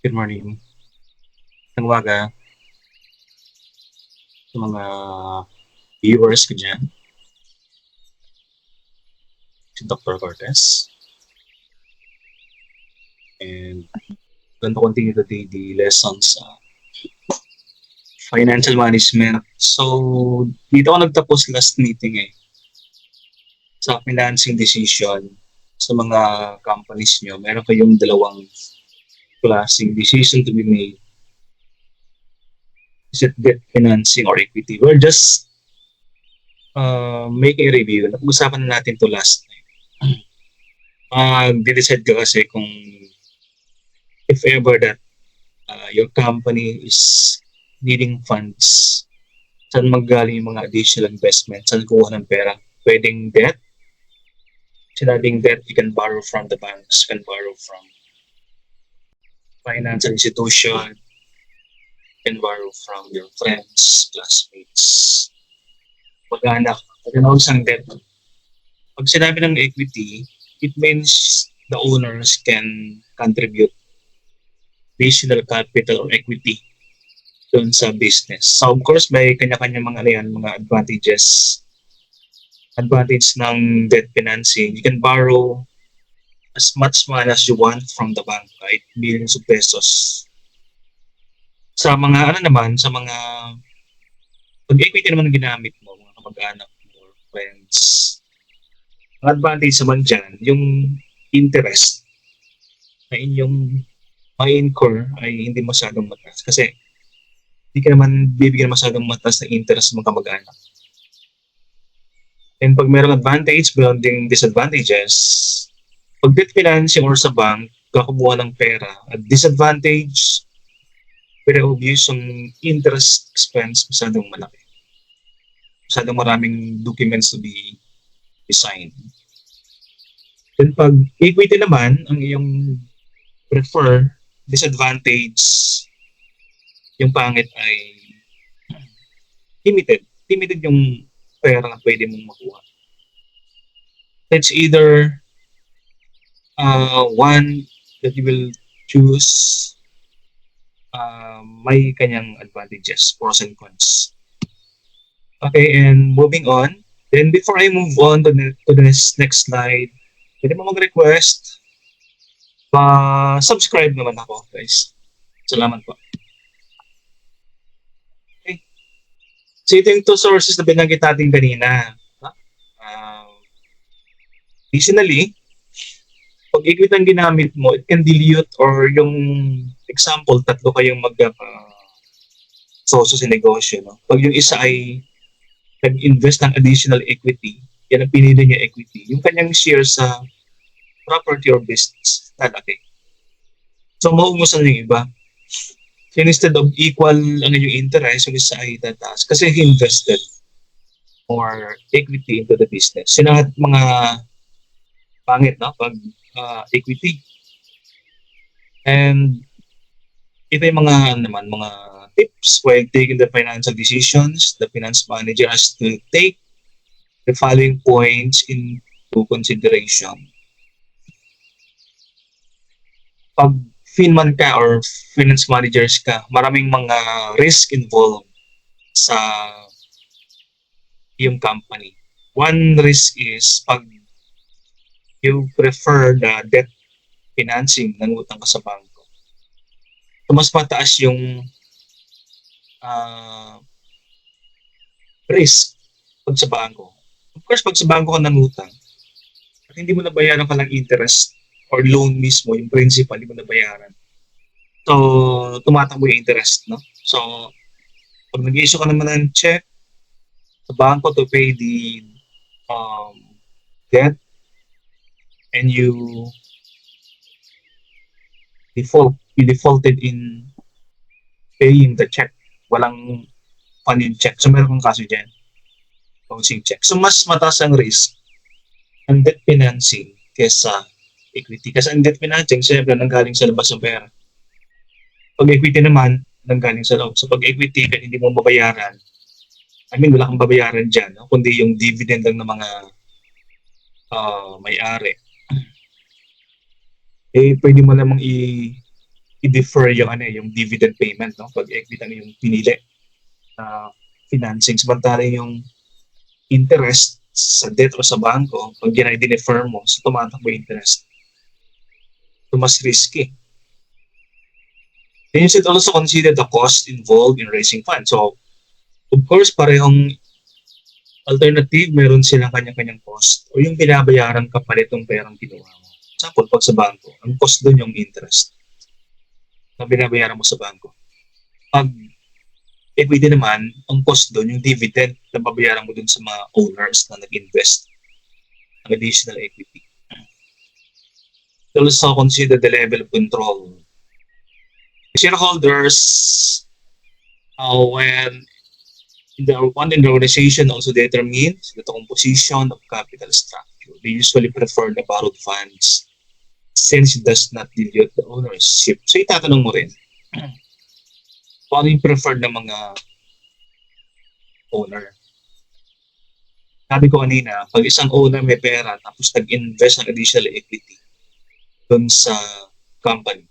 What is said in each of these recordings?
Good morning. Magandang umaga sa mga viewers ko dyan. Si Dr. Cortez. And going to continue today the lessons financial management. So, dito ako nagtapos last meeting sa financing decision sa mga companies nyo. Meron kayong dalawang klaseng decision to be made. Is it debt financing or equity? We're just making a review. Nag-usapan na natin to last time. Mag-decide ka kasi kung if ever that your company is needing funds, saan maggaling yung mga additional investment, saan kuha ng pera? Pwedeng debt. Sinabing debt, you can borrow from the banks, you can borrow from financial institution, you can borrow from your friends, classmates, mag-anak. Pag isang debt. Pag sinabi ng equity, it means the owners can contribute additional capital or equity doon sa business. So of course, may kanya-kanya mga advantages. Advantage ng debt financing, you can borrow as much money as you want from the bank, right? Millions of pesos. Sa mga sa mga pag-equity naman ginamit mo, mga kamag-anak mo or friends, ang advantage naman dyan, yung interest na inyong ma-incur ay hindi masyadong mataas. Kasi hindi ka naman bibigyan masyadong mataas na interest ng kamag-anak. And pag mayroong advantage, mayroong ding disadvantages. Pag debt financing or sa bank, kakabuha ng pera. At disadvantage, very obvious yung interest expense masyadong malaki. Masyadong maraming documents to be signed. Then pag equity naman, ang iyong prefer, disadvantage, yung pangit ay limited. Limited yung pera na pwede mong makuha. It's either one that you will choose, may kanyang advantages, pros and cons. Okay, and moving on. Then before I move on to the next slide, pwede mo mag-request, subscribe naman ako, guys. Salamat po. Okay. So ito yung two sources na binanggit natin kanina. Additionally, pag equity ang ginamit mo, it can dilute or yung example, tatlo kayong mag-soso sa negosyo. No? Pag yung isa ay nag-invest ng additional equity, yan ang pinili niya equity, yung kanyang share sa property or business, lalaki. So, mauumusan yung iba. So, instead of equal yung interest, yung isa ay tataas kasi he invested more equity into the business. Sinahat mga pangit, no? Pag equity. And ito yung mga tips while taking the financial decisions. The finance manager has to take the following points into consideration. Pag finman ka or finance managers ka, maraming mga risk involved sa yung company. One risk is pag you prefer the debt financing, nangutang ka sa bangko. So, mas mataas yung risk pag sa bangko. Of course, pag sa bangko ka nangutang, at hindi mo nabayaran ka ng interest or loan mismo, yung principal, hindi mo nabayaran. So, tumatakbo yung interest, no? So, pag nag-issue ka naman ng check sa bangko to pay the debt, and you defaulted in paying the check. Walang fund yung check. So, meron kang kaso dyan. Bouncing check. So, mas mataas ang risk ng debt financing kesa equity. Kasi ang debt financing, siyempre, nanggaling sa labas ng pera. Pag equity naman, nanggaling sa loob. So, pag equity, kahit hindi mo mabayaran, wala kang babayaran dyan, no? Kundi yung dividend lang ng mga may-ari. Pwede mo namang i-defer yung yung dividend payment, no? Pag equity ang yung pinili na financing, samantalang yung interest sa debt o sa bangko, pag yan ay dinefer mo, so tumatakbo yung interest. So mas risky. Then you should also consider the cost involved in raising funds. So, of course, parehong alternative, meron silang kanya-kanyang cost o yung binabayaran kapalit ng perang kinuha mo. Example, pag sa bangko, ang cost doon yung interest na binabayaran mo sa bangko. Pag equity naman, ang cost doon yung dividend na babayaran mo doon sa mga owners na nag-invest ng additional equity. Also consider the level of control. Shareholders, when one in the organization also determines the composition of capital structure. They usually prefer the borrowed funds since it does not dilute the ownership. So itatanong mo rin, paano yung preferred ng mga owner? Sabi ko kanina, pag isang owner may pera tapos nag-invest ng additional equity dun sa company,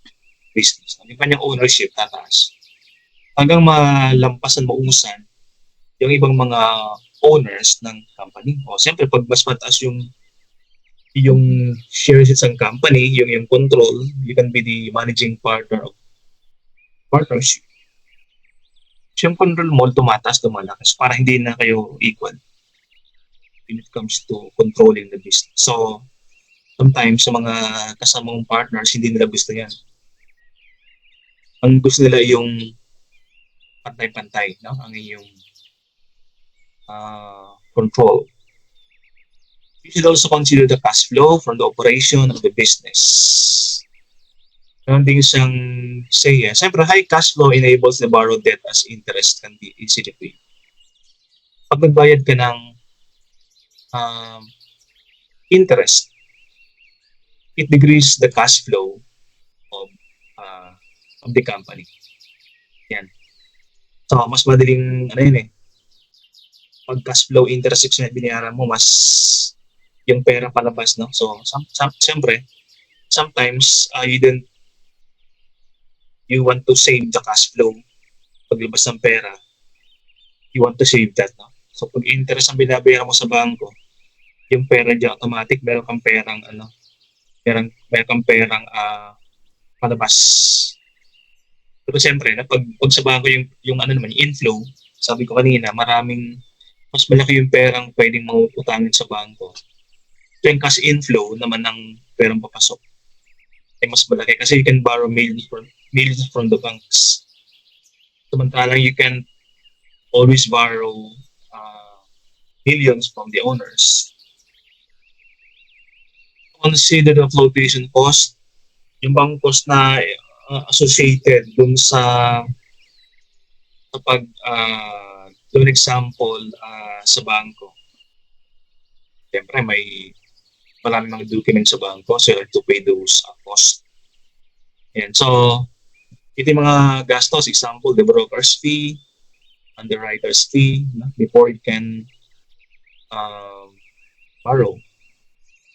business, yung kanyang ownership tataas. Hanggang malampasan, mausan yung ibang mga owners ng company. O siyempre, pag mas mataas yung shares sa company, yung control, you can be the managing partner of partnership. Yung control mo, tumataas, lumalakas para hindi na kayo equal when it comes to controlling the business. So, sometimes sa mga kasamang partners, hindi nila gusto yan. Ang gusto nila yung pantay-pantay, no? Ang iyong control. You should also consider the cash flow from the operation of the business. Meron din siyang say, siyempre, high cash flow enables the borrowed debt as interest can be easily paid. Pag nagbayad ka ng interest, it decreases the cash flow of the company. Yan. So, mas madaling, pag cash flow interest na binayaran mo, mas yung pera palabas, no? So, siyempre, sometimes, you want to save the cash flow. Paglabas ng pera, you want to save that, no? So, pag interest ang binabayaran mo sa bangko, yung pera dyan automatic, meron kang perang, meron kang perang palabas. Pero siyempre, pag sa bangko yung inflow, sabi ko kanina, mas malaki yung perang pwedeng mautangin sa bangko. So yung cash inflow naman ng perang papasok ay mas malaki kasi you can borrow millions from the banks. Samantalang you can always borrow millions from the owners. Consider the flotation cost, yung bang cost na associated dun sa pag doon example sa bangko. Siyempre marami mga documents sa bangko, so you have to pay those costs. And so ito yung mga gastos, example, the broker's fee, underwriter's fee, before you can borrow.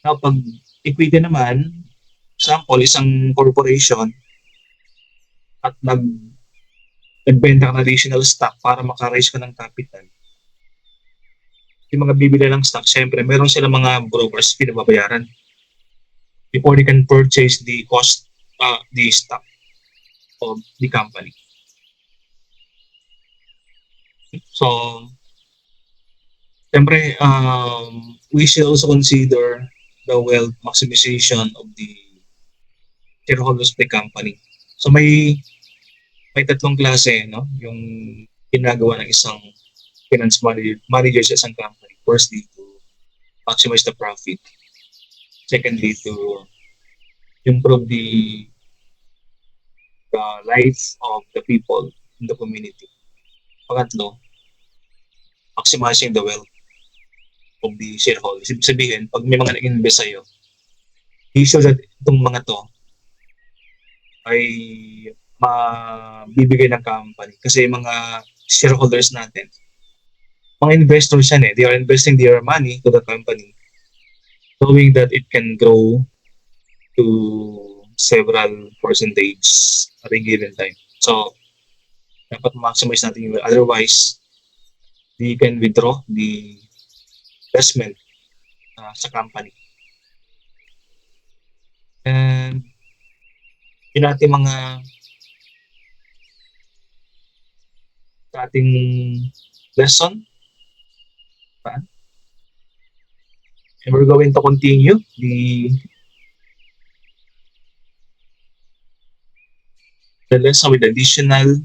Now, pag equity naman, example, isang corporation at nagbenta ka ng additional stock para maka-raise ka ng capital. Yung mga bibili ng stock, syempre, meron sila mga broker's fee na babayaran before they can purchase the stock of the company. So, syempre, we should also consider the wealth maximization of the shareholders of the company. So may tatlong klase, no? Yung ginagawa ng isang finance manager sa isang company. Firstly, to maximize the profit. Secondly, to improve the lives of the people in the community. Pangatlo, maximizing the wealth of the shareholders. Ibig sabihin, pag may mga nag-invest sa'yo, issue that itong mga to ay mabibigay ng company. Kasi mga shareholders natin, mga investors yan they are investing their money to the company knowing that it can grow to several percentage at a given time. So, dapat maximize natin yung otherwise, they can withdraw the investment sa company. And yun natin mga sa ating lesson. And we're going to continue the lesson with additional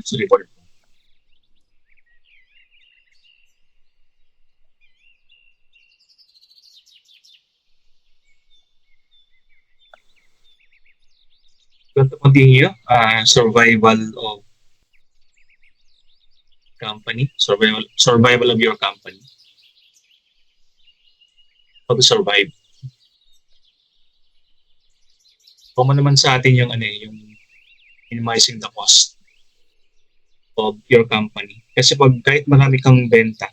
sorry for going to continue survival of company, survival of your company. How to survive. Common naman sa atin yung yung minimizing the cost of your company. Kasi kahit marami kang benta,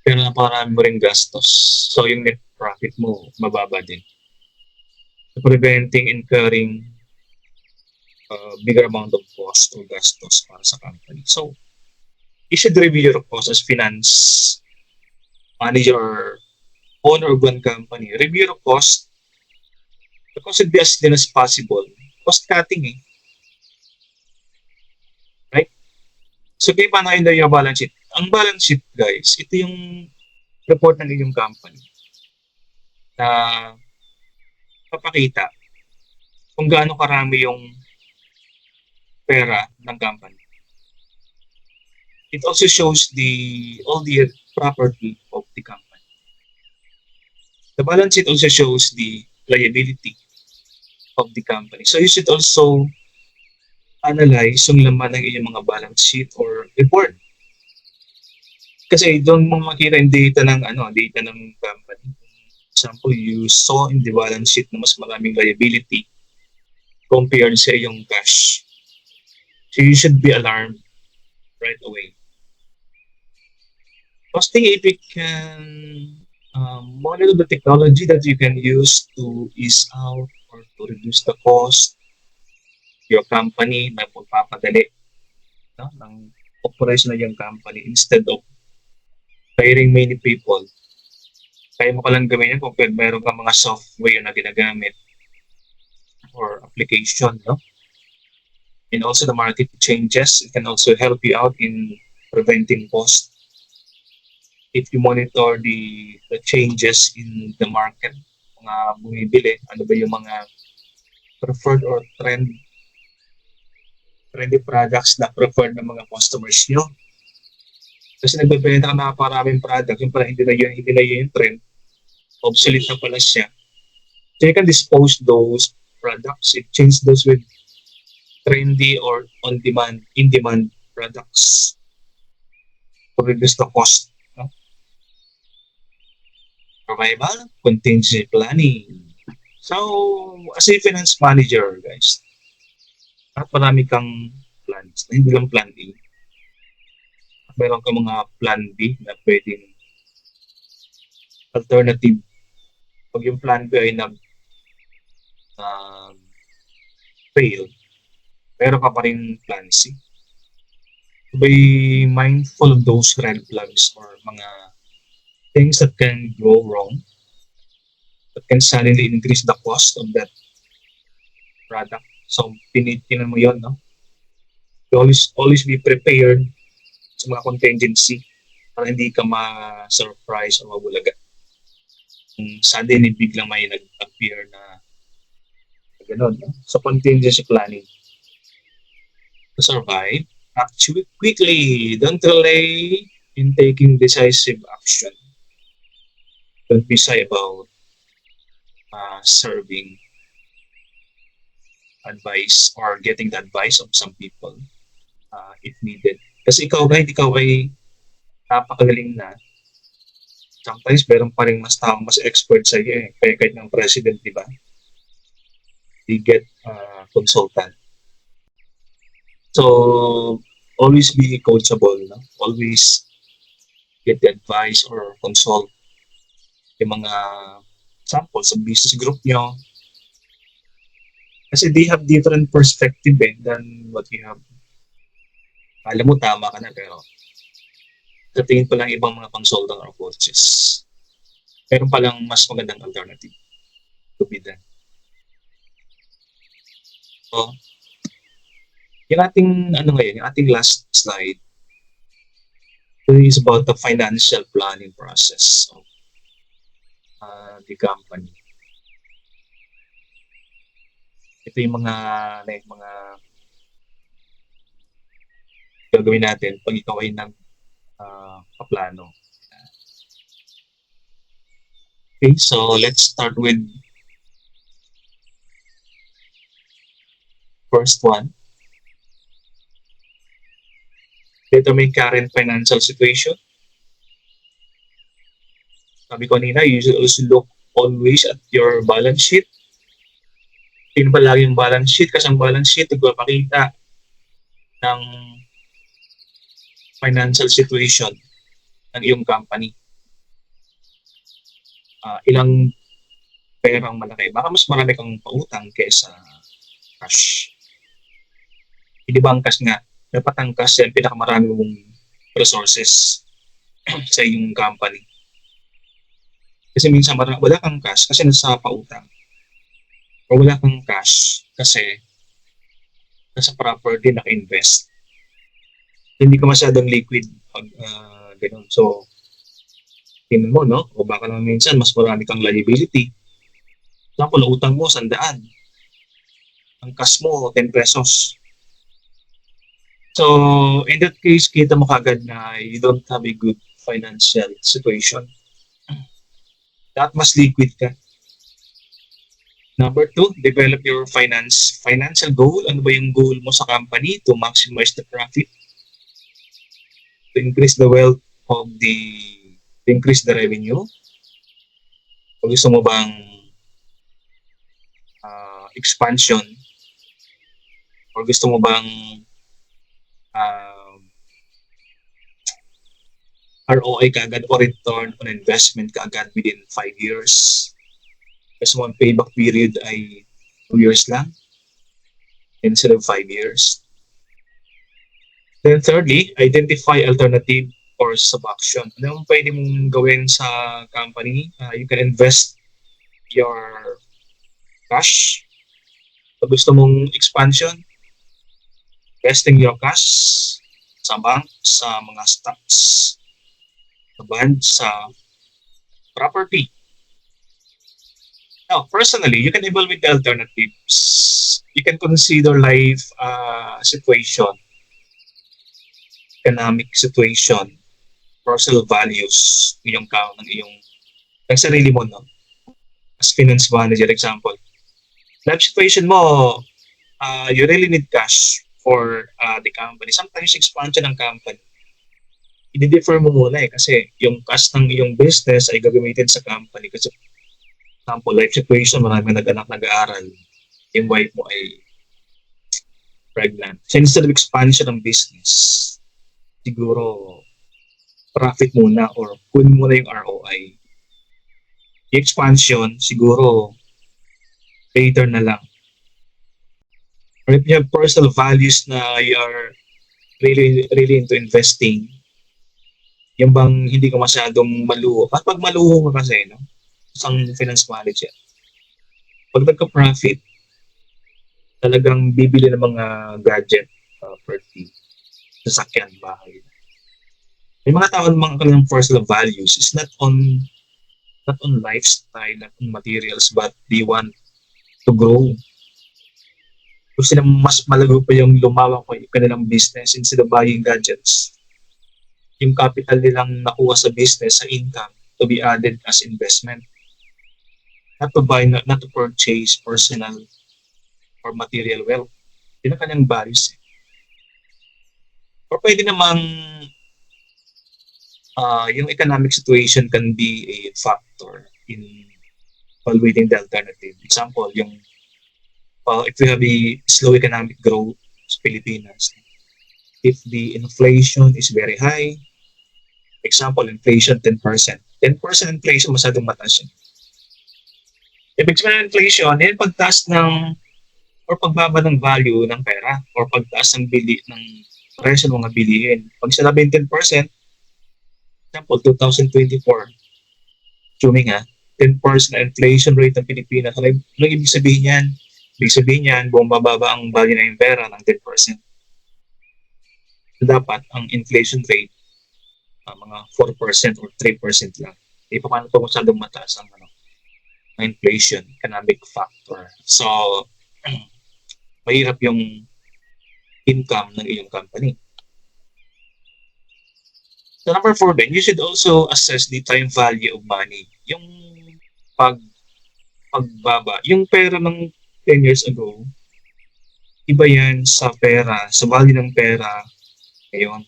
pero napakarami mo rin gastos. So yung net profit mo mababa din. So, preventing incurring bigger amount of cost or gastos para sa company. So you should review your costs as finance manager or owner of one company. Review your cost. The cost should be as thin as possible. Cost cutting Right? So kaya paano yun yung balance sheet? Ang balance sheet, guys, ito yung report ng inyong company na papakita kung gaano karami yung pera ng company. It also shows all the property of the company. The balance sheet also shows the liability of the company. So you should also analyze yung laman ng inyong mga balance sheet or report. Kasi doon mo makita yung data ng company. For example, you saw in the balance sheet na mas maraming liability compared sa iyong cash. So you should be alarmed right away. Costing, if we can monitor the technology that you can use to ease out or to reduce the cost your company na magpapadali ng operation ng yung company instead of hiring many people. Kaya mo ka lang gawin yan kung meron ka mga software na ginagamit or application, And also the market changes. It can also help you out in preventing cost. If you monitor the changes in the market, mga bumibili, ano ba yung mga preferred or trendy products na preferred ng mga customers nyo. Kasi nagbebenta ka na maraming product, yung pala hindi na yun yung trend, obsolete na pala siya. So you can dispose those products, exchange those with trendy or in-demand products to reduce the cost. Survival, contingency planning. So, as a finance manager, guys, at marami kang plans, hindi lang plan A. Meron ka mga plan B na pwedeng alternative. Pag yung plan B ay fail, meron ka pa rin plan C. Be mindful of those red flags or mga things that can go wrong, that can suddenly increase the cost of that product. So, tinitingnan mo yun, You always be prepared sa mga contingency para hindi ka ma-surprise o mabulaga. Suddenly, biglang may nag-appear na gano'n. So, contingency planning. To survive, act quickly. Don't delay in taking decisive action. Don't be shy about serving advice or getting the advice of some people if needed. Kasi ikaw ay napakagaling na. Sometimes meron pa rin mas expert sa iyo Kaya kahit ng president, di ba? They get consultant. So, always be coachable, always get the advice or consult yung mga samples sa business group nyo. Kasi they have different perspective than what you have. Alam mo, tama ka na, pero sa tingin pa lang ibang mga consultant or coaches, meron palang mas magandang alternative to be done. So, yung ating last slide is about the financial planning process of the company. Ito yung mga gagawin natin pag ikaw ay nagpaplano. Okay, so let's start with first one. Determine current financial situation. Sabi ko kanina, you should also look always at your balance sheet. Tingnan pa lagi yung balance sheet kasi ang balance sheet nagpapakita ng financial situation ng iyong company. Ilang perang malaki. Baka mas marami kang pautang kaysa cash. Hindi ba ang cash nga? Dapat ang cash yan pinakamarami mong resources sa iyong company. Kasi minsan wala kang cash kasi nasa pautang. O wala kang cash kasi nasa property naka-invest. Hindi ka masyadong liquid pag ganun. So, tingnan mo, no? O baka naman minsan mas marami kang liability. Example, utang mo 100. Ang cash mo 10 pesos. So, in that case, kita mo kagad na you don't have a good financial situation. Dapat mas liquid ka. Number 2, develop your financial goal. Ano ba yung goal mo sa company to maximize the profit? To increase the wealth of to increase the revenue? O gusto mo bang expansion? O gusto mo bang ROI kaagad o return on investment kaagad within 5 years? Kasi mo ang payback period ay 2 years lang instead of 5 years. Then thirdly, identify alternative course of action. Ano ang pwede mong gawin sa company? You can invest your cash. Kung gusto mong expansion, investing your cash sa bank, sa mga stocks, sa bond, sa property. Now, personally, you can evaluate the alternatives. You can consider life situation, economic situation, personal values, ng sarili mo, no? As finance manager, example. Life situation mo, you really need cash for the company. Sometimes expansion ng company, i-defer mo muna kasi yung cash ng iyong business ay gagamitin sa company. Kasi example, life situation, marami nag-anak nag-aaral, yung wife mo ay pregnant. So instead of expansion ng business, siguro profit muna or kunin muna yung ROI. Yung expansion, siguro later na lang. Or if you have personal values na you are really into investing, yung bang hindi ka masyadong maluho. At pag maluho ka kasi, no? Isang finance manager, pag nagka-profit, talagang bibili ng mga gadget, property, sasakyan, bahay. May mga tao ng mga kanilang personal values is not on lifestyle, not on materials, but they want to grow. Gusto nilang mas malago pa yung lumawak pa yung kanilang business instead of buying gadgets. Yung capital nilang nakuha sa business, sa income, to be added as investment. Not to buy, not to purchase personal or material wealth. Yun ang kanyang values. Or pwede namang yung economic situation can be a factor in evaluating the alternative. Example, yung if we have a slow economic growth sa Pilipinas, If the inflation is very high, example, inflation 10%. 10% inflation, masyadong mataas yun. Ibig sabihin ng inflation, yan pagtaas ng or pagbaba ng value ng pera or pagtaas ng presyo ng mga bilihin. Pag sinabi 10%, example, 2024, assuming 10% na inflation rate ng Pilipinas, ano ibig sabihin yan? Ibig sabihin yan, bumababa ang value ng pera ng 10%. So, dapat ang inflation rate, mga 4% or 3% lang. E paano ito masyadong mataas ang inflation, economic factor. So, mahirap yung income ng iyong company. So number 4 then, you should also assess the time value of money. Yung pagbaba, yung pera ng 10 years ago, iba yan sa pera, sa value ng pera ngayon.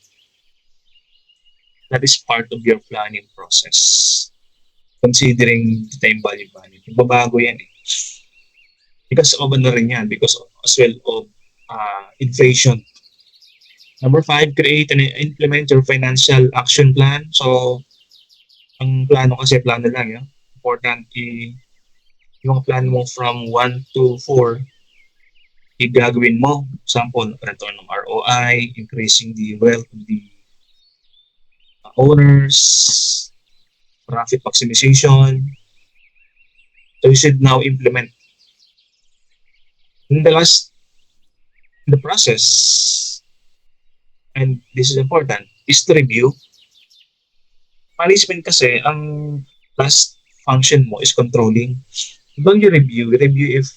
That is part of your planning process. Considering the time value of money. Babago yan eh. Because of ano rin yan, because of, as well of inflation. Number 5, create and implement your financial action plan. So, ang plano kasi, plano lang. Yun. Important yung plan mo from 1 to 4, igagawin mo. Example, return of ROI, increasing the wealth of the owners, profit maximization. So, you should now implement. In the process, and this is important, is to review. Management kasi, ang last function mo is controlling. When you review if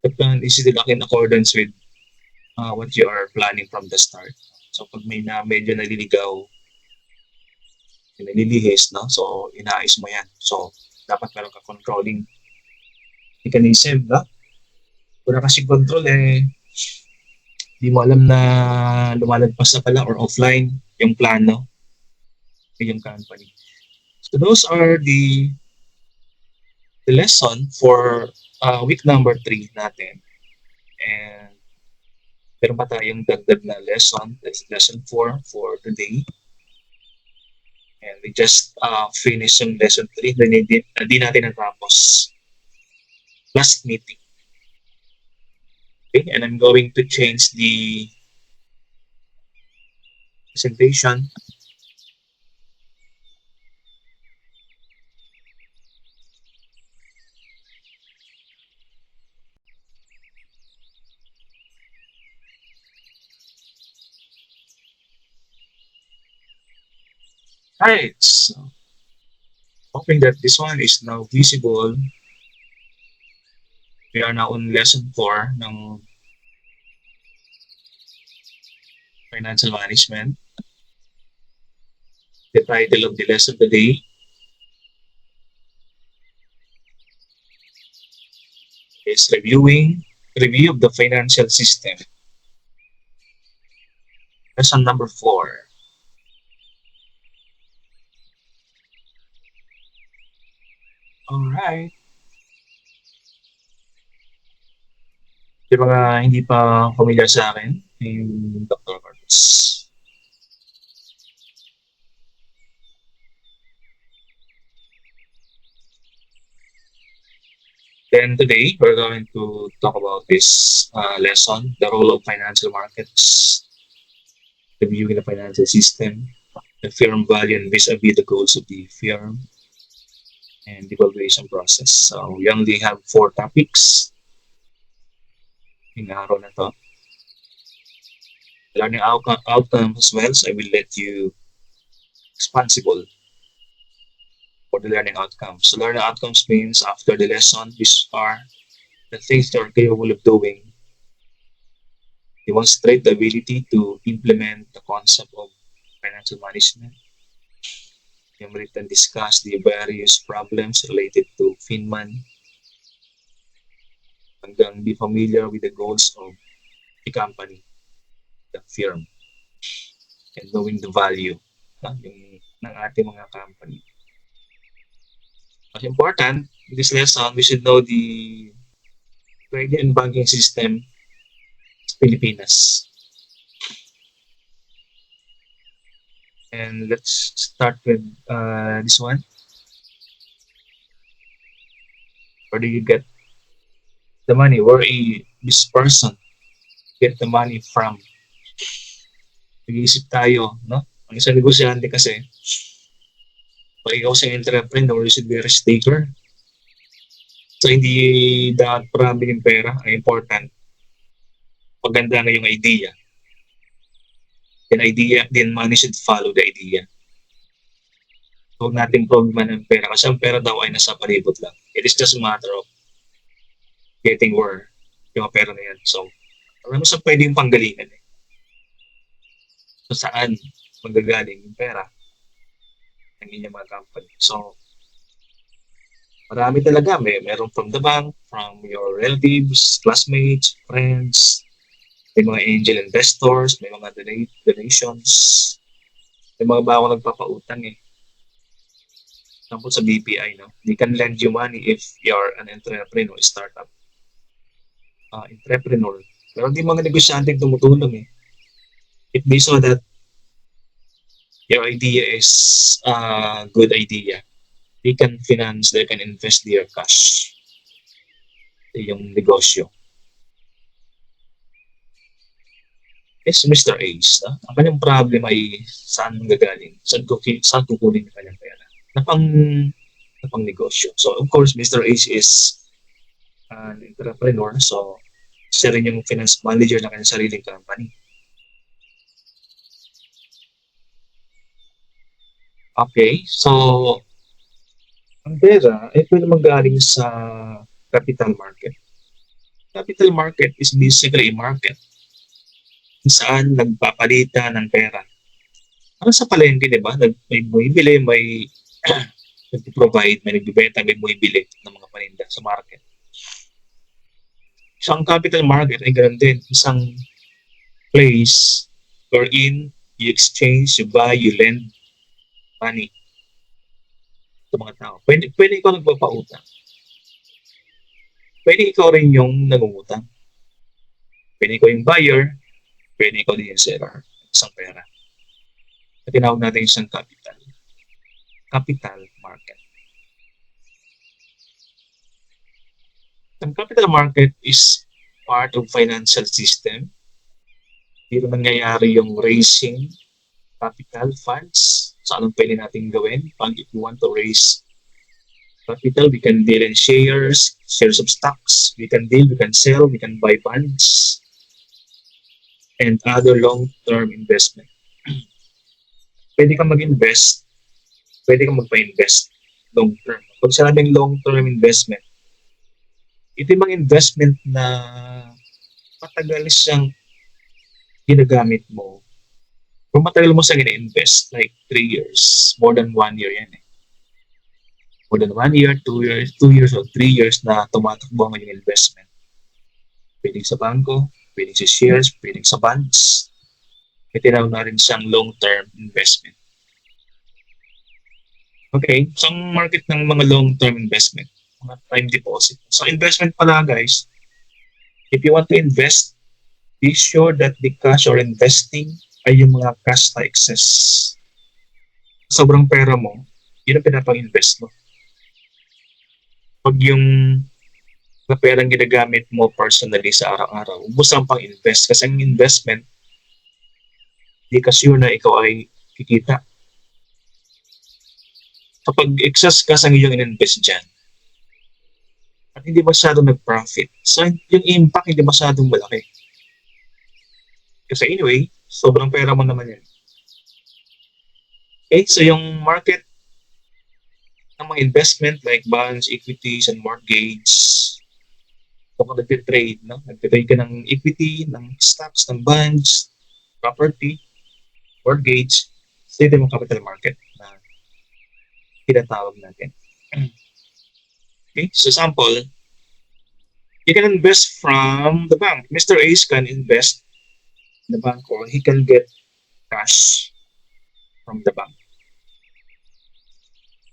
the plan is still in accordance with what you are planning from the start. So, pag may medyo naliligaw, nalilihis, no? So, inaayos mo yan. So, dapat meron ka controlling mechanism, no? Kung kasi control, di mo alam na lumalagpas na pala or offline yung plano ng yung company. So those are the lesson for week number 3 natin. And meron pa tayong dagdag na lesson, that's lesson 4 for today. And we just finished yung lesson 3, hindi natin natapos. Last meeting. Okay, and I'm going to change the presentation. Right, so hoping that this one is now visible. We are now on lesson 4 ng financial management. The title of the lesson today is review of the financial system. Lesson number 4. Alright. Yung mga hindi pa familiar sa akin, yung Dr. Carlos. Then today, we're going to talk about this lesson, the role of financial markets, reviewing the financial system, the firm value and vis-a-vis the goals of the firm, and the evaluation process. So we only have 4 topics in araw na to. Learning outcomes as well, so I will let you responsible for the learning outcomes. So learning outcomes means after the lesson, these are the things you are capable of doing. Demonstrate the ability to implement the concept of financial management. Enumerate and discuss the various problems related to FinMan. Hanggang be familiar with the goals of the company, the firm, and knowing the value ng ating mga company. Most important, in this lesson, we should know the credit and banking system sa Pilipinas. And let's start with this one. Where do you get the money? This person get the money from? Nag-iisip tayo, no? Ang isang negosyante kasi, pag ikaw sa entrepreneur, you should be a risk taker. So, hindi dapat marami yung pera. Ang important, maganda na yung idea. Then money should follow the idea. Huwag natin problema ng pera kasi ang pera daw ay nasa palibot lang. It is just a matter of getting where yung pera na yan. So, alam mo sa pwede yung panggalingan eh. So, saan magagaling yung pera ng inyong mga company. So, marami talaga. Meron from the bank, from your relatives, classmates, friends, may mga angel investors, may mga donations, may mga bago nagpapautang eh. Example sa BPI, no? They can lend you money if you're an entrepreneur, startup entrepreneur. Pero hindi mga negosyante tumutulong eh. It be so that your idea is a good idea. They can finance, they can invest their cash sa yung negosyo. Yes, Mr. Ace, ang kanyang problem ay saan gagaling? Saan kukunin yung kanyang pera? Napang negosyo. So, of course, Mr. Ace is an entrepreneur. So, siya rin yung finance manager ng kanyang sariling company. Okay, so ang pera ay pwede magaling sa capital market. Capital market is basically a market kung saan nagpapalitan ng pera. Parang sa palengke, di ba? May bumibili, may nag-provide, may nagbibenta, may bumibili ng mga paninda sa market. So, ang capital market ay ganun din. Isang place wherein you exchange, you buy, you lend money sa mga tao. Pwede ikaw nagpapautang. Pwede ikaw rin yung nangungutang. Pwede ikaw yung buyer, pwede ikaw din yung seller. Isang pera. At tinawag natin isang capital. Capital market. Ang capital market is part of financial system. Dito nangyayari yung raising capital funds. So, anong pwede natin gawin? Pag if you want to raise capital, we can deal in shares of stocks. We can sell, we can buy bonds, and other long-term investment. Pwede kang mag-invest, pwede kang magpa-invest long-term. Pag sinabing long-term investment, ito yung mga investment na matagal siyang ginagamit mo. Kung matagal mo siyang ina-invest, like 3 years, more than 1 year yan eh. More than 1 year, 2 years, or 3 years na tumatakbo ang yung investment. Pwedeng sa bangko, pwedeng sa shares, pwedeng sa bonds. May tinawag na rin siyang long-term investment. Okay, so ang market ng mga long-term investment, mga time deposit. So investment pala guys, if you want to invest, be sure that the cash you're investing ay yung mga cash na excess. Sobrang pera mo, yun ang pinapang-invest mo. Pag yung perang ginagamit mo personally sa araw-araw, ubos ang pang-invest. Kasi ang investment, di ka sure na ikaw ay kikita. Kapag excess ka sa iyong in-invest dyan, at hindi masyadong nag-profit, so yung impact hindi masyadong malaki. Kasi anyway, sobrang pera mo naman yan. Okay, so yung market ng mga investment like bonds, equities, and mortgage, kung nag-trade, no? Nag-trade ka ng equity, ng stocks, ng bonds, property, mortgage, so ito yung capital market na tinatawag natin. Okay, so example, you can invest from the bank. Mr. Ace can invest in the bank or he can get cash from the bank.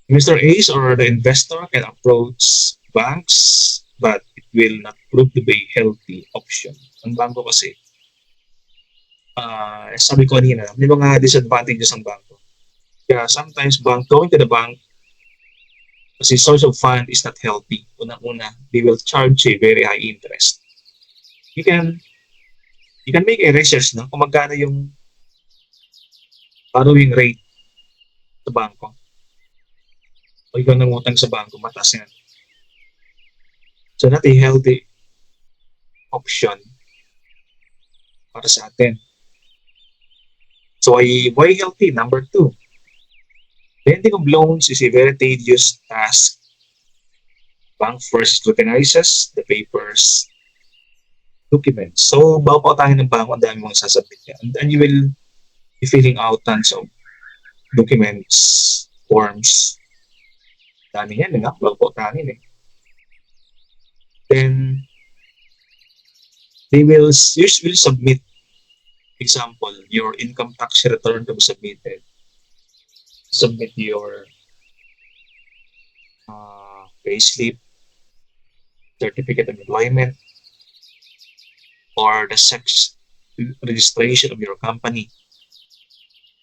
Mr. Ace or the investor can approach banks, but it will not prove to be a healthy option. Ang bangko kasi, sabi ko kanina, may mga disadvantages ang bangko. Kaya sometimes going to the bank kasi source of fund is not healthy. Unang-una, they will charge you very high interest. You can you can make a research no kung magkano yung borrowing rate sa bangko. O ikaw nangutang sa bangko, mataas yan. So not a healthy option para sa atin. So why healthy? Number two, lending of loans is a very tedious task. Bank first scrutinizes the papers, documents. So bago pa tayo ng bangko, ang dami mong sasabit yan. And then you will be filling out tons of documents, forms. Dami yan, nga, bago pa tayo eh. Then they will usually submit, example, your income tax return to be submitted. Submit your payslip, certificate of employment, or the sex registration of your company.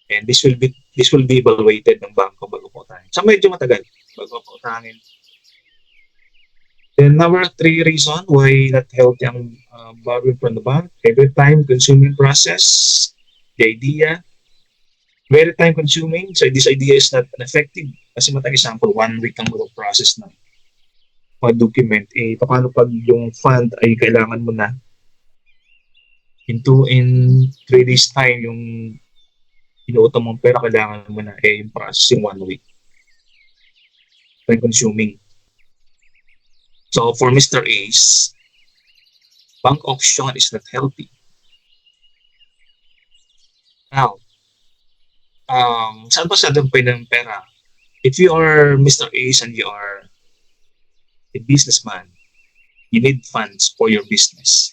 And this will be evaluated ng bangko bago po tayo. So medyo matagal bago po tayo. Then number three reason why not healthy ang borrowing from the bank, every time consuming process, the idea, very time consuming, so this idea is not effective. Kasi matag example, 1 week ang process ng document, paano pag yung fund ay kailangan mo na in 3 days time yung inuutang mong pera, kailangan mo na yung process yung 1 week. Time consuming. So for Mr. Ace, bank option is not healthy. Now, saan ba sa dampay ng pera? If you are Mr. Ace and you are a businessman, you need funds for your business.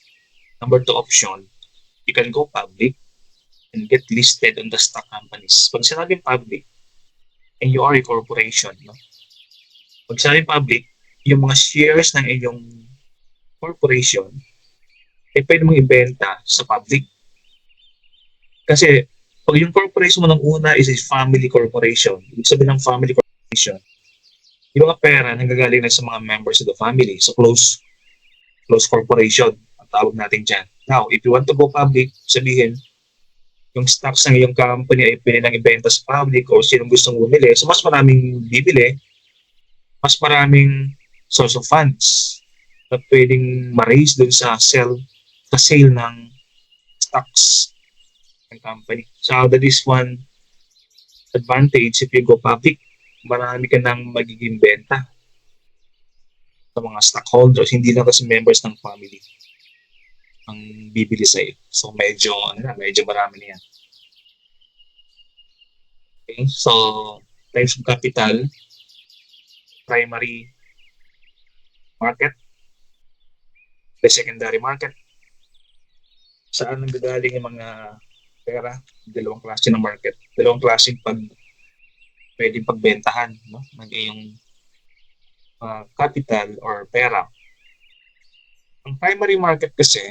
Number two option, you can go public and get listed on the stock companies. Pag sinabing public, and you are a corporation, no? Pag sinabing public, yung mga shares ng inyong corporation ay pwede mong ibenta sa public. Kasi pag yung corporation mo ng una is a family corporation, ibig sabihin ng family corporation, yung mga pera nanggagaling na sa mga members of the family. So close corporation, ang tawag natin dyan. Now, if you want to go public, sabihin, yung stocks ng iyong company ay pwede nang ibenta sa public o sinong gustong bumili. So mas maraming bibili, mas maraming source of funds na pwedeng ma-raise dun sa sale ng stocks ng company. So that is one advantage if you go public. Marami ka nang magiging benta sa mga stockholders, hindi lang kasi members ng family ang bibili sa iyo. So medyo marami na yan. Okay, so types of capital, primary market, the secondary market. Saan nanggagaling yung mga pera? Dalawang klase ng market. Dalawang klaseng pwedeng pagbentahan, no? Ng iyong capital or pera. Ang primary market kasi,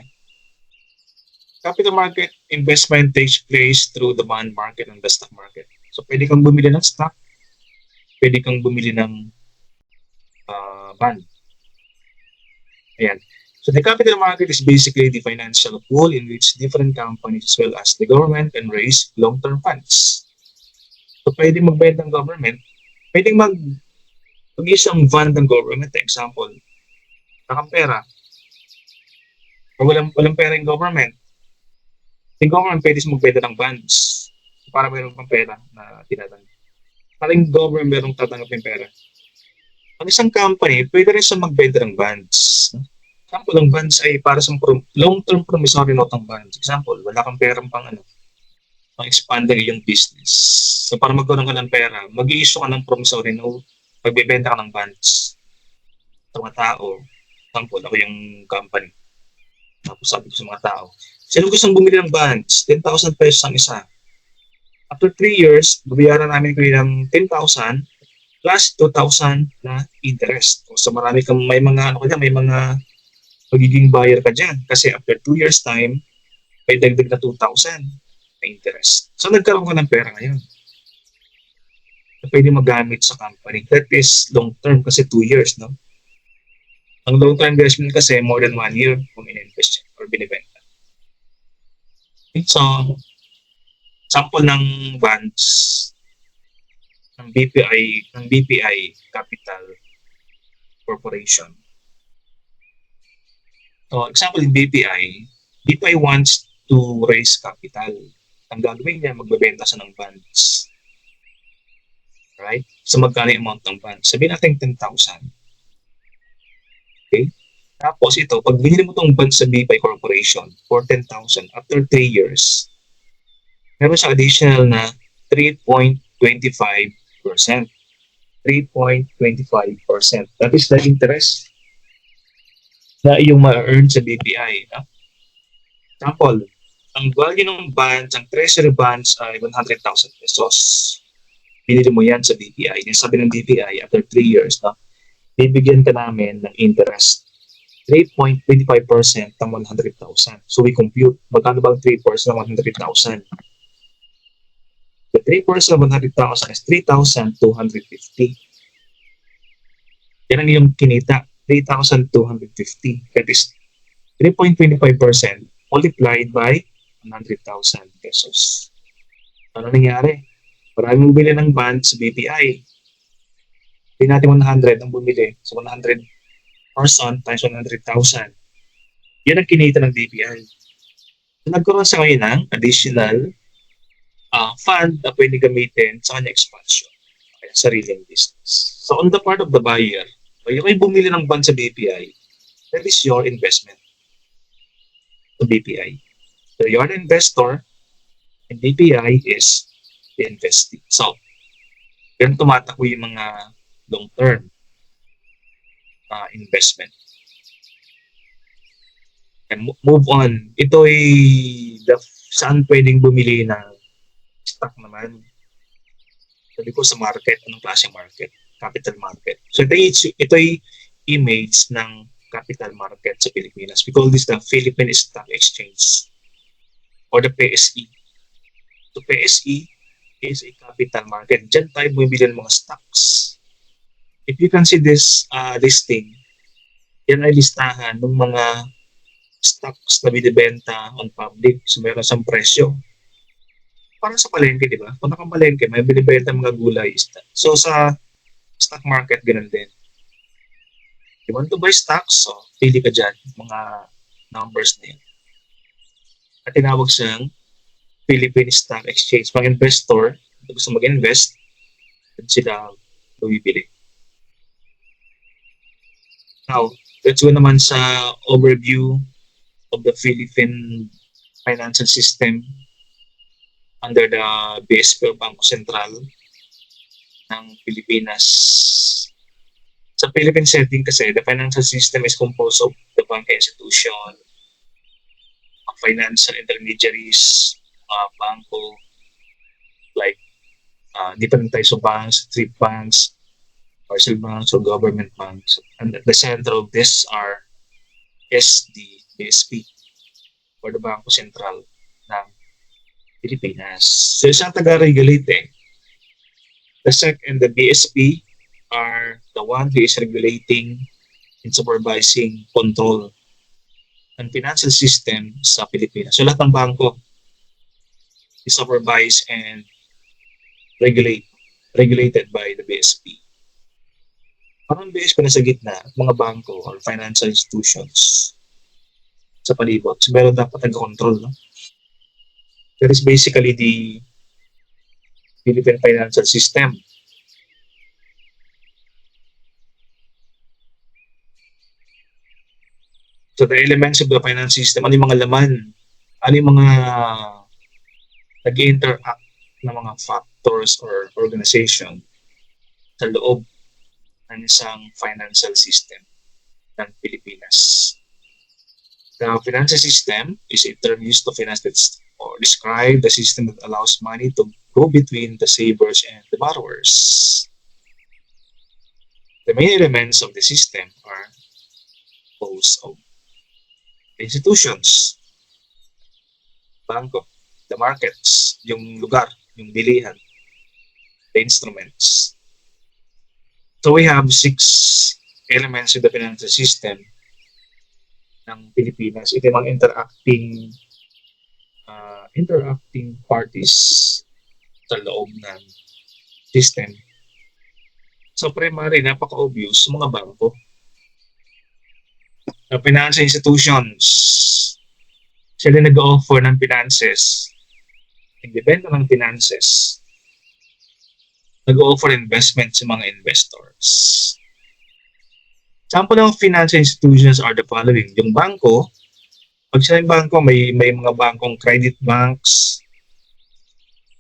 capital market investment takes place through the bond market and the stock market. So pwede kang bumili ng stock, pwede kang bumili ng bond. Ayan. So the capital market is basically the financial pool in which different companies as well as the government can raise long-term funds. So pwedeng magbenta ng government, pwedeng mag-isang fund ng government. Example, nakang pera, o walang pera yung government. Yung government pwede magbenta ng bonds para mayroon pang pera na tinatanggap. Para yung government mayroong tatanggap yung pera. Ang isang company, pwede rin siya magbenta ng bonds. Example, ang bonds ay para sa long-term promissory note ng bonds. Example, wala kang perang pang expand ang iyong business. So para magkaroon ka ng pera, mag-i-issue ka ng promissory note, magbebenta ka ng bonds sa mga tao. Example, ako yung company. Tapos sabi ko sa mga tao, sino gustong bumili ng bonds? 10,000 pesos ang isa. After 3 years, babayaran namin kayo ng 10,000 plus 2,000 na interest. So marami kang may mga magiging buyer ka dyan. Kasi after 2 years time, may dagdag na 2,000 na interest. So nagkaroon ka ng pera ngayon. na pwede magamit sa company. That is long-term kasi 2 years, no? Ang long-term investment kasi more than 1 year kung in-invest or binibenta. Okay, so, sample ng bonds ng BPI Capital Corporation. So, example in BPI wants to raise capital. Ang gagawin niya, magbebenta siya ng bonds. Right? So, magkano yung amount ng bonds? Sabihin natin 10,000. Okay? Tapos ito, pag binili mo itong bonds sa BPI Corporation for 10,000, after 3 years, meron siya additional na 3.25%. 3.25%. That is the interest na iyong ma-earn sa BPI. No? Example, ang value ng bonds, ang treasury bonds ay 100,000 pesos. Binili mo yan sa BPI. Yung sabi ng BPI, after 3 years, no, bibigyan ka namin ng interest. 3.25% ng 100,000. So we compute, magkano bang 3% ng 100,000? The 3% of 100,000 is 3,250. Yan ang iyong kinita, 3,250. That is 3.25% multiplied by 100,000 pesos. Ano nangyari? Maraming bumili ng bond sa BPI. Hindi natin 100 ang bumili. So 100 person times 100,000. Yan ang kinita ng BPI. So, nagkaroon sa ngayon ng additional fund na pwede gamitin sa kanya expansion. Kaya sariling business. So on the part of the buyer, yung ay bumili ng bond sa BPI, that is your investment to BPI. So you're the investor and BPI is the investee. So, yan tumatakbo yung mga long-term investment. And move on. Ito ay saan pwedeng bumili ng stock naman. Sabi ko sa market, anong klase market? Capital market. So ito ay image ng capital market sa Pilipinas. We call this the Philippine Stock Exchange or the PSE. So PSE is a capital market. Diyan tayo bumibili ng mga stocks. If you can see this listing, yan ay listahan ng mga stocks na binibenta on public. So meron siyang presyo. Parang sa palengke, di ba? Kung nakamalengke, may binibenta mga gulay. So sa stock market, ganun din. You want to buy stocks, so pili ka dyan, mga numbers na yun. At tinawag siyang Philippine Stock Exchange. Mga investor, gusto mag-invest, sila bumibili. Now, let's go naman sa overview of the Philippine financial system under the BSP o Bangko Sentral ng Pilipinas. Sa Philippine setting kasi, the financial system is composed of the bank institution, financial intermediaries, bangko, like different types of banks, street banks, parcel banks, or government banks. And at the center of this is the BSP or the Bangko Sentral ng Pilipinas. So isang taga-regulate The SEC and the BSP are the one who is regulating and supervising control ng financial system sa Pilipinas. So lahat ng bangko is supervised and regulated by the BSP. Parang BSP na sa gitna, mga bangko or financial institutions sa palibot. So meron dapat nag-control. No? That is basically the Philippine financial system. So the elements of the finance system, ano yung mga laman? Ano yung mga nag-interact na mga factors or organization sa loob ng isang financial system ng Pilipinas? The financial system is a term used to finance or describe the system that allows money to go between the savers and the borrowers. The main elements of the system are composed of institutions, bangko, the markets, yung lugar, yung bilihan, the instruments. So we have 6 elements in the financial system ng Pilipinas. Ito yung mga interacting parties sa loob ng system. So primary, napaka-obvious, mga bangko. The financial institutions, sila nag-offer ng finances, nagbibenta ng finances, nag-offer investment sa mga investors. Example ng financial institutions are the following. Yung bangko, pag sinabing bangko, may mga bangkong credit banks,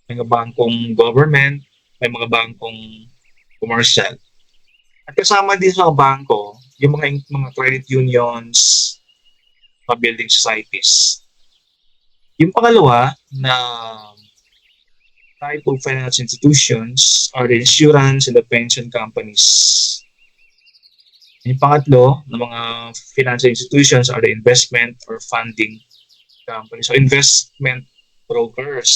may mga bangkong government, may mga bangkong commercial. At kasama din sa bangko, yung mga credit unions, mga building societies. Yung pangalawa na type of financial institutions are the insurance and the pension companies. Yung pangatlo na mga financial institutions are the investment or funding companies. So investment brokers.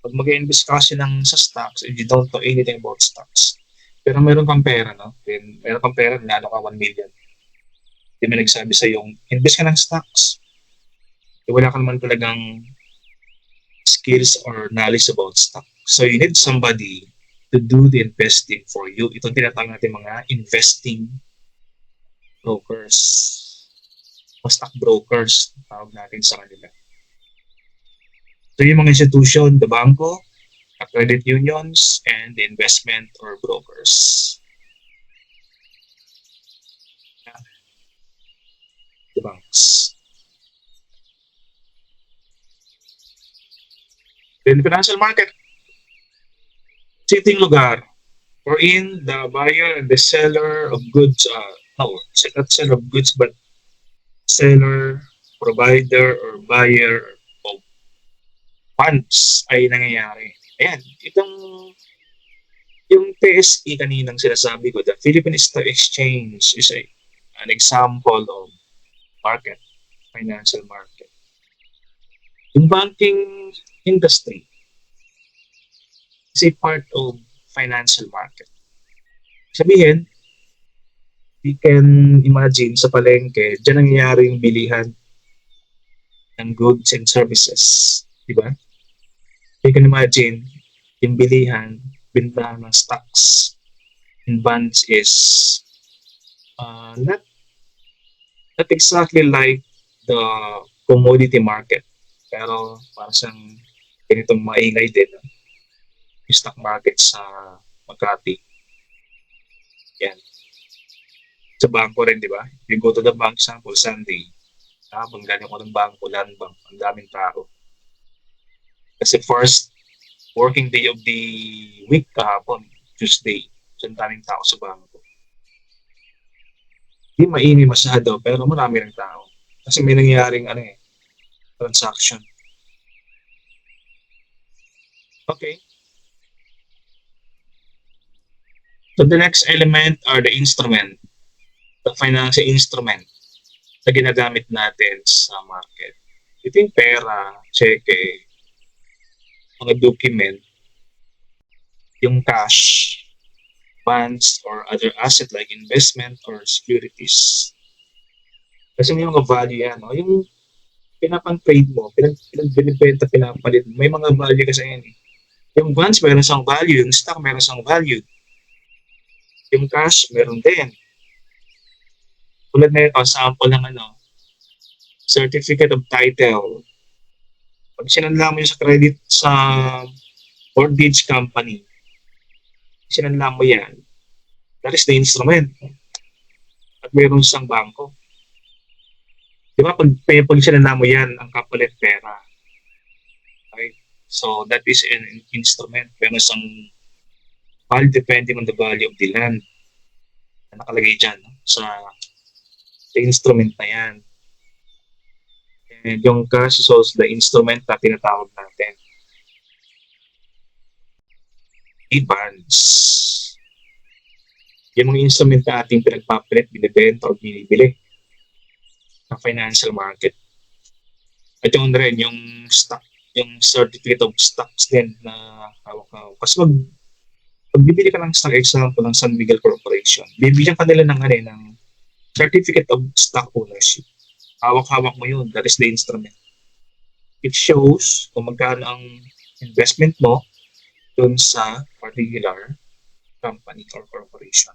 Pag mag-invest kasi sa stocks and you don't know anything about stocks, pero meron kang pera, no? Then, meron kang pera, nalo ka 1 million. Hindi may nagsabi sa yung invest ka ng stocks. Wala ka naman talagang skills or knowledge about stock. So you need somebody to do the investing for you. Ito tinatawag natin mga investing brokers o stock brokers, tawag natin sa kanila. So yung mga institution, the banko, the credit unions, and the investment or brokers. The banks. Then financial market, sitting lugar wherein the buyer and the seller of goods, not seller of goods, but seller, provider, or buyer of funds ay nangyayari. Ayan, yung PSE kaninang sinasabi ko, the Philippine Stock Exchange is an example of market, financial market. Yung banking industry is a part of financial market. Sabihin, we can imagine sa palengke, dyan nangyayari yung bilihan ng goods and services. Diba? You can imagine, yung bilihan, bintahan ng stocks and bonds is not exactly like the commodity market. Pero para sa ganitong maingay din, yung stock market sa Makati. Yan. Sa bangko rin, di ba? You go to the bank, example, Sunday. Habang galing ko ng bangko, land bank, ang daming tao. Kasi first working day of the week kahapon, Tuesday. So, ang daming tao sa bangko. Hindi maingi masyado, pero marami rin tao. Kasi may nangyaring transaction. Okay. So the next element are the instrument, the financial instrument na ginagamit natin sa market. Ito yung pera, cheque, mga document, yung cash, bonds, or other asset like investment or securities. Kasi may mga value yan. No? Yung pinapang-trade mo, binibenta, pinapalit, may mga value kasi yan. Yung bonds, meron siyang value. Yung stock, meron siyang value. Yung cash, meron din. Tulad na ito, sample ng certificate of title. Pag sinanla mo yung sa credit sa mortgage company, sinanla mo yan, that is the instrument. At mayroon siyang bangko. Di ba? Pag sinanla mo yan, ang kapalit pera. Okay? So, that is an instrument. Meron siyang value depending on the value of the land na nakalagay dyan sa instrument na yan. And yung cash is also the instrument na tinatawag natin. E-bonds. Yung mga instrument na ating pinagpapalit, binibenta o binibili sa financial market. At yung rin, yung stock, yung certificate of stocks din na hawak-hawak. Kasi Pag bibili ka ng stock, example ng San Miguel Corporation, bibigyan ka nila ng, ng certificate of stock ownership. Hawak-hawak mo yun. That is the instrument. It shows kung magkano ang investment mo dun sa particular company or corporation.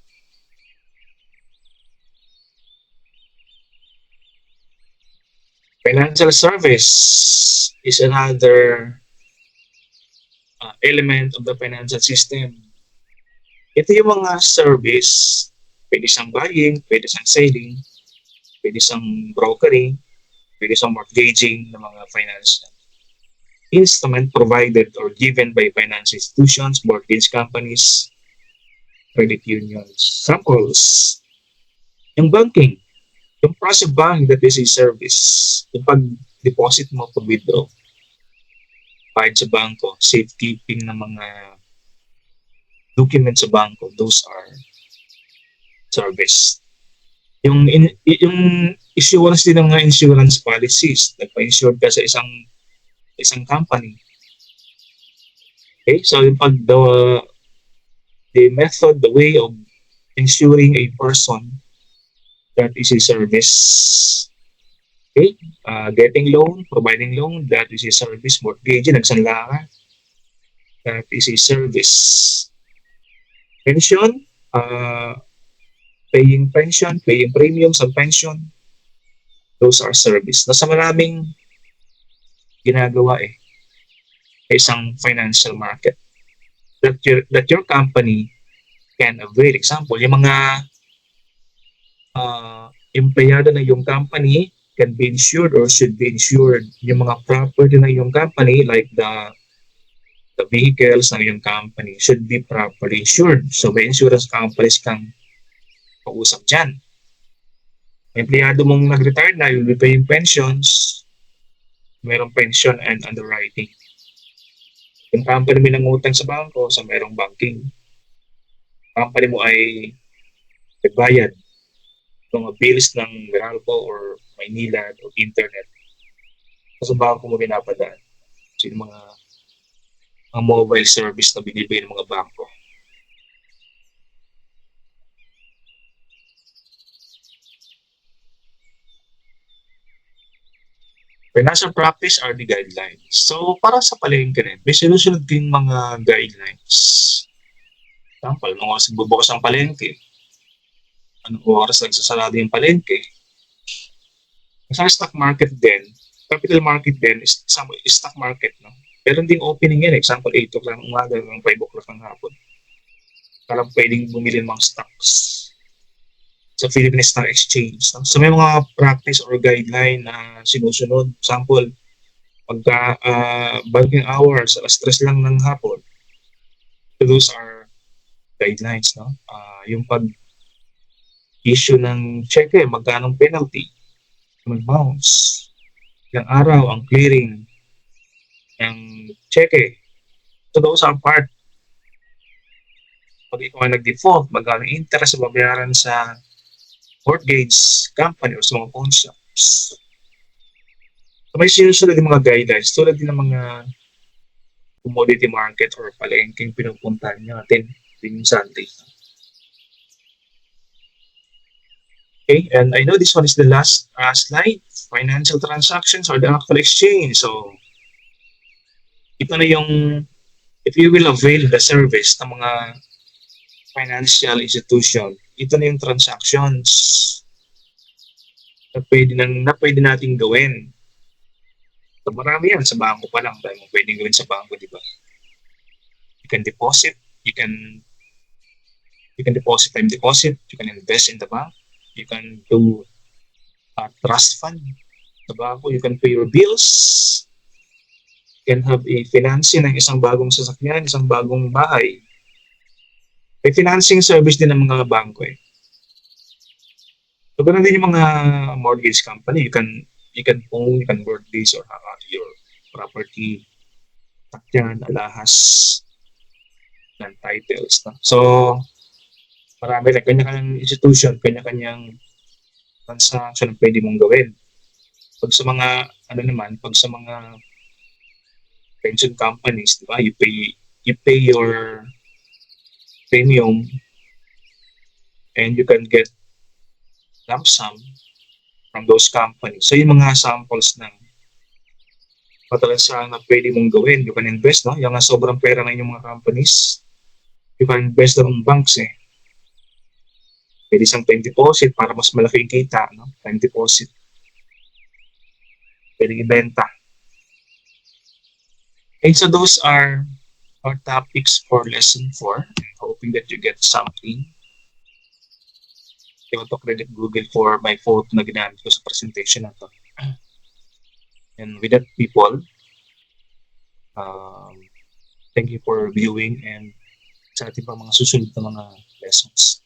Financial service is another element of the financial system. Ito yung mga service, pwede siyang buying, pwede siyang selling, pwede siyang brokering, pwede siyang mortgaging ng mga financial instrument provided or given by financial institutions, mortgage companies, credit unions. Samples, yung banking, yung process bank that is a service, yung pag-deposit mo, pag-withdraw, bayad sa bangko, safekeeping ng mga documents sa bangko, those are service. Yung issuance din ng mga insurance policies, nagpa-insure ka sa isang company. Okay, so yung the method, the way of insuring a person, that is a service. Okay, getting loan, providing loan, that is a service. Mortgage, nagsanla ka, that is a service. Pension, paying pension, paying premiums on pension, those are service. Nasa maraming ginagawa isang financial market that your company can avail. Example, yung mga empleyado na yung company can be insured or should be insured. Yung mga property na yung company, like the vehicles na yung company, should be properly insured. So may insurance companies kang kausap dyan. Empleyado mong nag-retire na, you'll be paying pensions, merong pension and underwriting. Yung company mo nangutang sa bangko, so merong banking. Company mo ay nagbayad mga bills ng Meralco or Maynila or internet. So bangko mo pinapadaan. So yung mga mobile service na binibigay ng mga bangko. Financial practice are the guidelines. So, para sa palengke rin, may sinusunod din mga guidelines. Example, mga oras bubukas ang palengke. Anong oras nagsasarado yung palengke. Sa stock market din, capital market din, is stock market, no? Meron ding opening yan. Example, 8 o'clock ng umaga hanggang 5 o'clock ng hapon. Parang pwedeng bumili ng mga stocks sa Philippine Stock Exchange. No? So may mga practice or guideline na sinusunod. Example, pagka banking hours, alas 3 lang ng hapon. So those are guidelines. No? Yung pag-issue ng cheque, magkanong penalty, mag-bounce, ilang araw ang clearing ng cheque. So those are part. Pag ikaw ay nag-default, magkano interest na babayaran sa mortgage company o sa mga pawn shops. So may sinusunod yung mga guidelines tulad din ng mga commodity market or palengking pinupuntahan natin din Sunday. Okay, and I know this one is the last slide. Financial transactions or the actual exchange. So, ito na yung, if you will avail the service ng mga financial institution, ito na yung transactions na pwede natin gawin. So, marami yan sa bangko pa lang. Dahil mo pwedeng gawin sa bangko, di ba? You can deposit, you can deposit time deposit, you can invest in the bank, you can do a trust fund sa bangko, you can pay your bills, you can have a financing ng isang bagong sasakyan, isang bagong bahay. May financing service din ng mga bangko eh. So, ganun din yung mga mortgage company. You can own, you can mortgage or your property, sakyan, alahas, ng titles. No? So, marami na kanya-kanyang institution, kanya-kanyang transaction na pwede mong gawin. Pag sa mga, pag sa mga pension companies, di ba, you pay your premium, and you can get lump sum from those companies. So yung mga samples ng patalasan na pwede mong gawin, you can invest, no? Yung nga sobrang pera ng inyong mga companies, you can invest ng banks eh. Pwede siyang time deposit para mas malaki yung kita, no? Time deposit. Pwede ibenta. And so those are our topics for lesson 4. Hoping that you get something. I want to credit Google for my photo na ginamit ko sa presentation na to. And with that, people, thank you for viewing and sa ating pa mga susunod na mga lessons.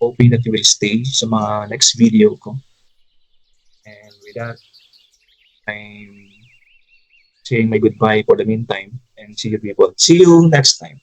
Hoping that you will stay sa mga next video ko. And with that, I'm saying my goodbye for the meantime and see you people. See you next time.